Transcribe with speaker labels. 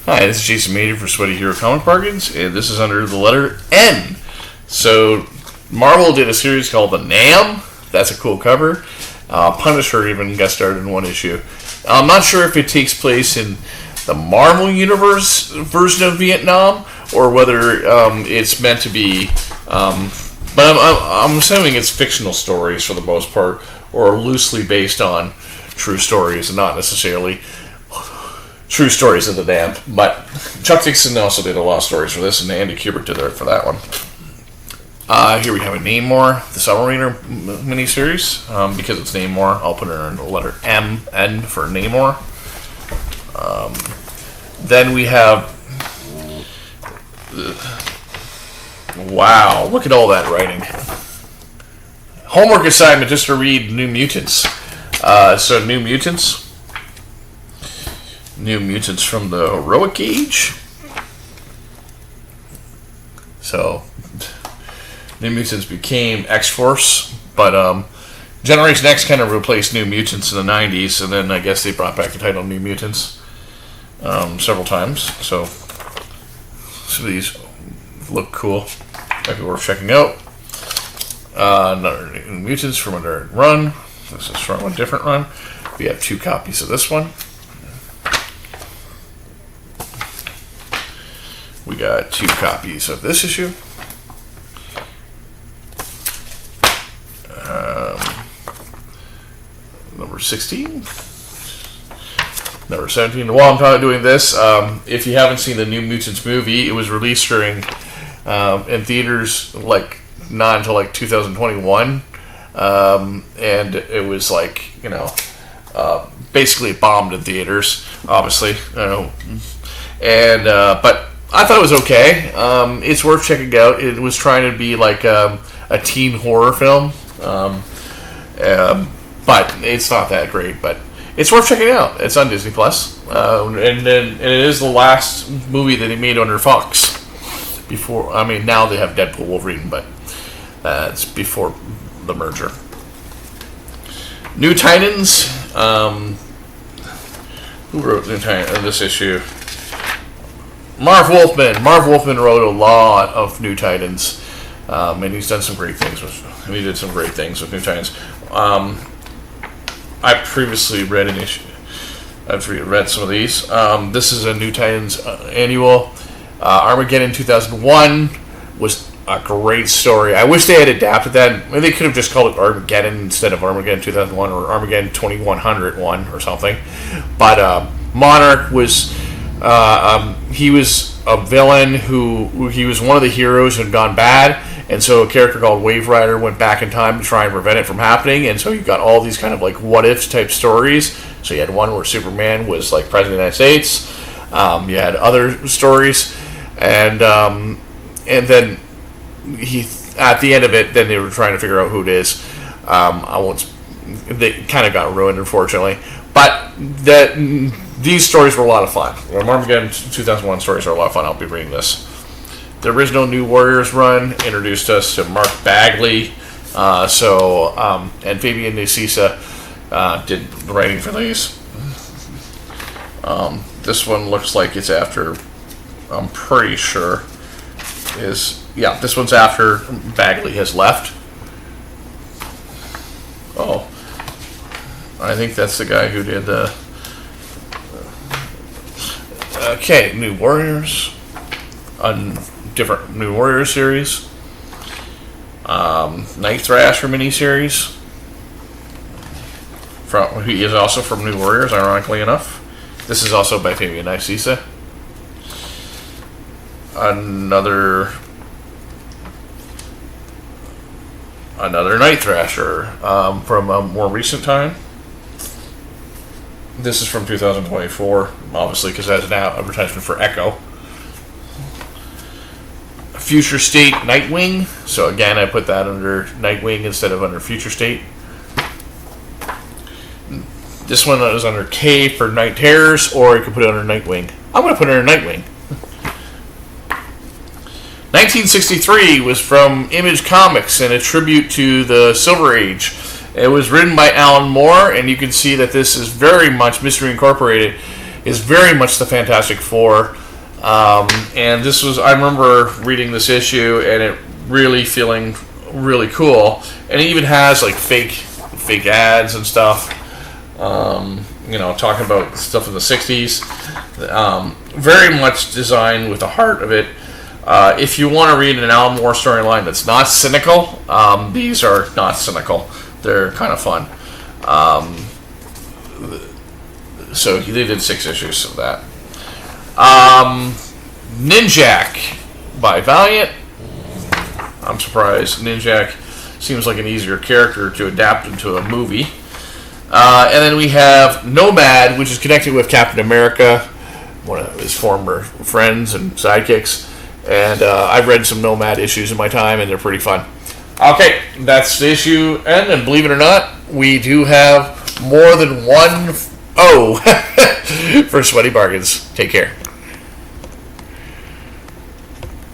Speaker 1: Hi, this is Jason Mader for Sweaty Hero Comic Bargains, and this is under the letter N. So, Marvel did a series called The Nam. That's a cool cover. Punisher even got started in one issue. I'm not sure if it takes place in the Marvel Universe version of Vietnam, or whether it's meant to be... but I'm assuming it's fictional stories for the most part, or loosely based on true stories, and not necessarily... true stories of the damned. But Chuck Dixon also did a lot of stories for this, and Andy Kubert did it for that one. Here we have a Namor, the Submariner miniseries. Because it's Namor, I'll put it in the letter N for Namor. Then we have... wow, look at all that writing. Homework assignment just to read New Mutants. So New Mutants from the Heroic Age. So, New Mutants became X-Force, but Generation X kind of replaced New Mutants in the 90s, and then I guess they brought back the title New Mutants several times. So these look cool. Might be worth checking out. Another New Mutants from a run. This is from a different run. We have 2 copies of this one. We got 2 copies of this issue. Number 16. Number 17. While I'm doing this, if you haven't seen the New Mutants movie, it was released during in theaters not until 2021, and it was basically bombed in theaters, obviously. And but I thought it was okay. It's worth checking out. It was trying to be like a teen horror film, but it's not that great. But it's worth checking out. It's on Disney Plus, and it is the last movie that they made under Fox. Before, now they have Deadpool, Wolverine, but it's before the merger. New Titans. Who wrote New Titans in this issue? Marv Wolfman. Marv Wolfman wrote a lot of New Titans, and he's done some great things with. He did some great things with New Titans. I previously read an issue. I've read some of these. This is a New Titans annual. Armageddon 2001 was a great story. I wish they had adapted that. Maybe they could have just called it Armageddon instead of Armageddon 2001 or Armageddon 2101 or something. But Monarch was. He was a villain who he was one of the heroes who had gone bad, and so a character called Wave Rider went back in time to try and prevent it from happening, and so you got all these kind of what if type stories. So you had one where Superman was president of the United States. You had other stories, and then he at the end of it, then they were trying to figure out who it is. They kind of got ruined, unfortunately, but these stories were a lot of fun. Armageddon 2001 stories are a lot of fun. I'll be reading this. The original New Warriors run introduced us to Mark Bagley, and Fabian Nicieza did the writing for these. This one looks like it's after. I'm pretty sure this one's after Bagley has left. Oh, I think that's the guy who did the. Okay, New Warriors, a different New Warriors series, Night Thrasher miniseries. He is also from New Warriors, ironically enough. This is also by Fabian Nicieza. Another Night Thrasher from a more recent time. This is from 2024, obviously, because that's an advertisement for Echo. Future State Nightwing. So again, I put that under Nightwing instead of under Future State. This one is under K for Night Terrors, or you could put it under Nightwing. I'm going to put it under Nightwing. 1963 was from Image Comics and a tribute to the Silver Age. It was written by Alan Moore, and you can see that this is very much Mystery Incorporated. is very much the Fantastic Four. And this was, I remember reading this issue and it really feeling really cool. And it even has like fake ads and stuff. Talking about stuff in the 60s. Very much designed with the heart of it. If you want to read an Alan Moore storyline that's not cynical, these are not cynical. They're kind of fun. So they did 6 issues of that. Ninjak by Valiant. I'm surprised. Ninjak seems like an easier character to adapt into a movie. And then we have Nomad, which is connected with Captain America, one of his former friends and sidekicks. And I've read some Nomad issues in my time, and they're pretty fun. Okay, that's the issue end, and believe it or not, we do have more than one O for Sweaty Bargains. Take care.